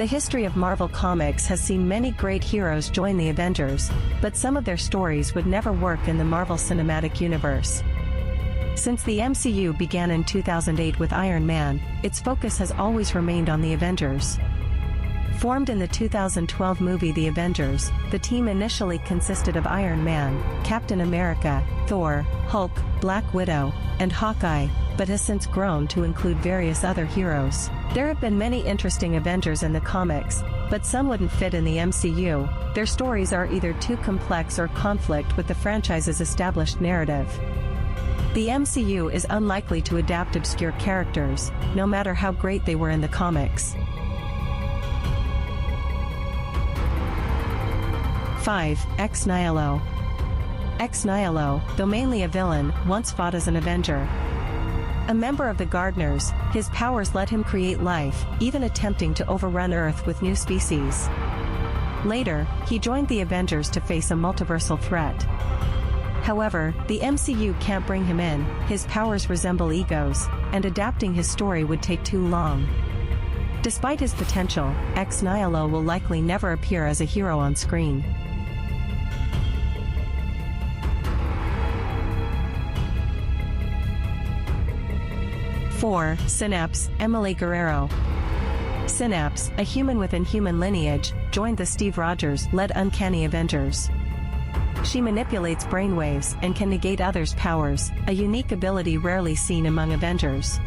The history of Marvel Comics has seen many great heroes join the Avengers, but some of their stories would never work in the Marvel Cinematic Universe. Since the MCU began in 2008 with Iron Man, its focus has always remained on the Avengers. Formed in the 2012 movie The Avengers, the team initially consisted of Iron Man, Captain America, Thor, Hulk, Black Widow, and Hawkeye, but has since grown to include various other heroes. There have been many interesting Avengers in the comics, but some wouldn't fit in the MCU. Their stories are either too complex or conflict with the franchise's established narrative. The MCU is unlikely to adapt obscure characters, no matter how great they were in the comics. 5. Ex Nihilo. Ex Nihilo, though mainly a villain, once fought as an Avenger. A member of the Gardeners, his powers let him create life, even attempting to overrun Earth with new species. Later, he joined the Avengers to face a multiversal threat. However, the MCU can't bring him in, his powers resemble egos, and adapting his story would take too long. Despite his potential, Ex Nihilo will likely never appear as a hero on screen. (4) Synapse, Emily Guerrero. Synapse, a human with inhuman lineage, joined the Steve Rogers-led Uncanny Avengers. She manipulates brainwaves and can negate others' powers, a unique ability rarely seen among Avengers.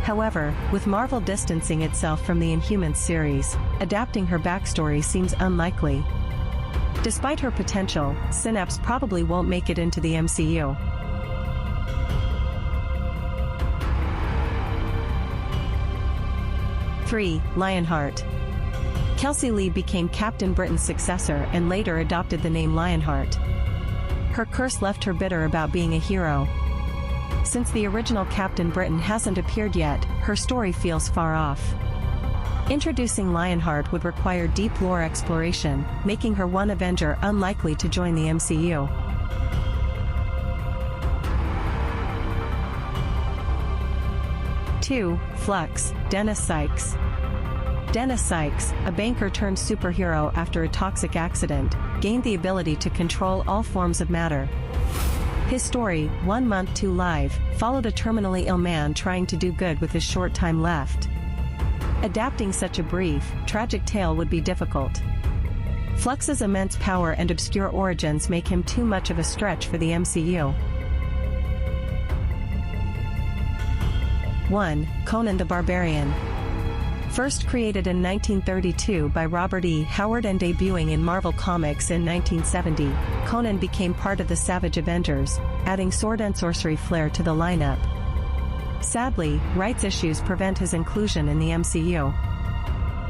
However, with Marvel distancing itself from the Inhumans series, adapting her backstory seems unlikely. Despite her potential, Synapse probably won't make it into the MCU. 3. Lionheart. Kelsey Lee became Captain Britain's successor and later adopted the name Lionheart. Her curse left her bitter about being a hero. Since the original Captain Britain hasn't appeared yet, her story feels far off. Introducing Lionheart would require deep lore exploration, making her one Avenger unlikely to join the MCU. 2. Flux, Dennis Sykes. Dennis Sykes, a banker turned superhero after a toxic accident, gained the ability to control all forms of matter. His story, 1 Month to Live, followed a terminally ill man trying to do good with his short time left. Adapting such a brief, tragic tale would be difficult. Flux's immense power and obscure origins make him too much of a stretch for the MCU. 1. Conan the Barbarian. First created in 1932 by Robert E. Howard and debuting in Marvel Comics in 1970, Conan became part of the Savage Avengers, adding sword and sorcery flair to the lineup. Sadly, rights issues prevent his inclusion in the MCU.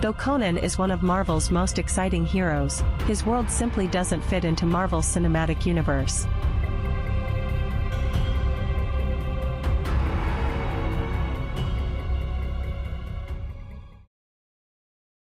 Though Conan is one of Marvel's most exciting heroes, his world simply doesn't fit into Marvel's cinematic universe.